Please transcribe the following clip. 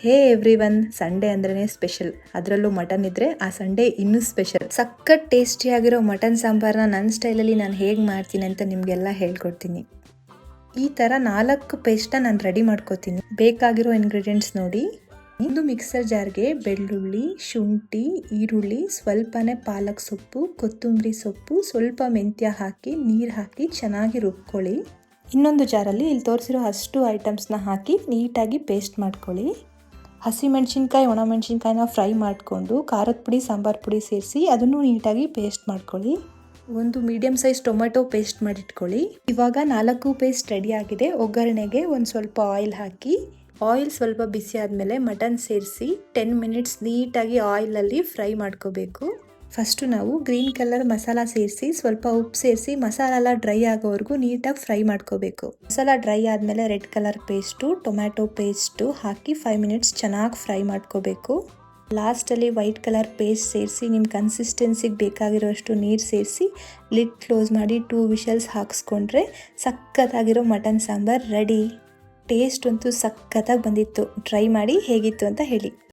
ಹೇ everyone, Sunday ಅಂದ್ರೇ special. ಅದರಲ್ಲೂ mutton ಇದ್ರೆ ಆ ಸಂಡೇ ಇನ್ನೂ ಸ್ಪೆಷಲ್. ಸಖತ್ ಟೇಸ್ಟಿಯಾಗಿರೋ ಮಟನ್ ಸಾಂಬಾರನ್ನ ನನ್ನ ಸ್ಟೈಲಲ್ಲಿ ನಾನು ಹೇಗೆ ಮಾಡ್ತೀನಿ ಅಂತ ನಿಮಗೆಲ್ಲ ಹೇಳ್ಕೊಡ್ತೀನಿ. ಈ ಥರ 4 ಪೇಸ್ಟನ್ನ ನಾನು ರೆಡಿ ಮಾಡ್ಕೋತೀನಿ. ಬೇಕಾಗಿರೋ ಇಂಗ್ರೀಡಿಯೆಂಟ್ಸ್ ನೋಡಿ. ಒಂದು ಮಿಕ್ಸರ್ ಜಾರ್ಗೆ ಬೆಳ್ಳುಳ್ಳಿ, ಶುಂಠಿ, ಈರುಳ್ಳಿ, ಸ್ವಲ್ಪನೇ ಪಾಲಕ್ ಸೊಪ್ಪು, ಕೊತ್ತಂಬರಿ ಸೊಪ್ಪು, ಸ್ವಲ್ಪ ಮೆಂತ್ಯ ಹಾಕಿ ನೀರು ಹಾಕಿ ಚೆನ್ನಾಗಿ ರುಬ್ಕೊಳ್ಳಿ. ಇನ್ನೊಂದು ಜಾರಲ್ಲಿ ಇಲ್ಲಿ ತೋರಿಸಿರೋ ಅಷ್ಟು ಐಟಮ್ಸ್ನ ಹಾಕಿ ನೀಟಾಗಿ ಪೇಸ್ಟ್ ಮಾಡ್ಕೊಳ್ಳಿ. ಹಸಿಮೆಣ್ಸಿನ್ಕಾಯಿ, ಒಣಮೆಣ್ಸಿನ್ಕಾಯಿನ ಫ್ರೈ ಮಾಡಿಕೊಂಡು ಖಾರದ ಪುಡಿ, ಸಾಂಬಾರು ಪುಡಿ ಸೇರಿಸಿ ಅದನ್ನು ನೀಟಾಗಿ ಪೇಸ್ಟ್ ಮಾಡ್ಕೊಳ್ಳಿ. ಒಂದು ಮೀಡಿಯಮ್ ಸೈಜ್ ಟೊಮೆಟೊ ಪೇಸ್ಟ್ ಮಾಡಿಟ್ಕೊಳ್ಳಿ. ಇವಾಗ 4 ಪೇಸ್ಟ್ ರೆಡಿ ಆಗಿದೆ. ಒಗ್ಗರಣೆಗೆ ಒಂದು ಸ್ವಲ್ಪ ಆಯಿಲ್ ಹಾಕಿ, ಆಯಿಲ್ ಸ್ವಲ್ಪ ಬಿಸಿ ಆದಮೇಲೆ ಮಟನ್ ಸೇರಿಸಿ 10 ಮಿನಿಟ್ಸ್ ನೀಟಾಗಿ ಆಯಿಲಲ್ಲಿ ಫ್ರೈ ಮಾಡ್ಕೋಬೇಕು. ಫಸ್ಟು ನಾವು ಗ್ರೀನ್ ಕಲರ್ ಮಸಾಲ ಸೇರಿಸಿ ಸ್ವಲ್ಪ ಉಪ್ಪು ಸೇರಿಸಿ ಮಸಾಲ ಎಲ್ಲ ಡ್ರೈ ಆಗೋವರೆಗೂ ನೀಟಾಗಿ ಫ್ರೈ ಮಾಡ್ಕೋಬೇಕು. ಮಸಾಲ ಡ್ರೈ ಆದಮೇಲೆ red colour paste, tomato paste ಹಾಕಿ 5 ಮಿನಿಟ್ಸ್ ಚೆನ್ನಾಗಿ ಫ್ರೈ ಮಾಡ್ಕೋಬೇಕು. ಲಾಸ್ಟಲ್ಲಿ ವೈಟ್ ಕಲರ್ ಪೇಸ್ಟ್ ಸೇರಿಸಿ ನಿಮ್ಮ ಕನ್ಸಿಸ್ಟೆನ್ಸಿಗೆ ಬೇಕಾಗಿರೋಷ್ಟು ನೀರು ಸೇರಿಸಿ ಲಿಡ್ ಕ್ಲೋಸ್ ಮಾಡಿ 2 ವಿಷಲ್ಸ್ ಹಾಕಿಸ್ಕೊಂಡ್ರೆ ಸಖತ್ತಾಗಿರೋ ಮಟನ್ ಸಾಂಬಾರು ರೆಡಿ. ಟೇಸ್ಟ್ ಅಂತೂ ಸಖತ್ತಾಗಿ ಬಂದಿತ್ತು. ಟ್ರೈ ಮಾಡಿ ಹೇಗಿತ್ತು ಅಂತ ಹೇಳಿ.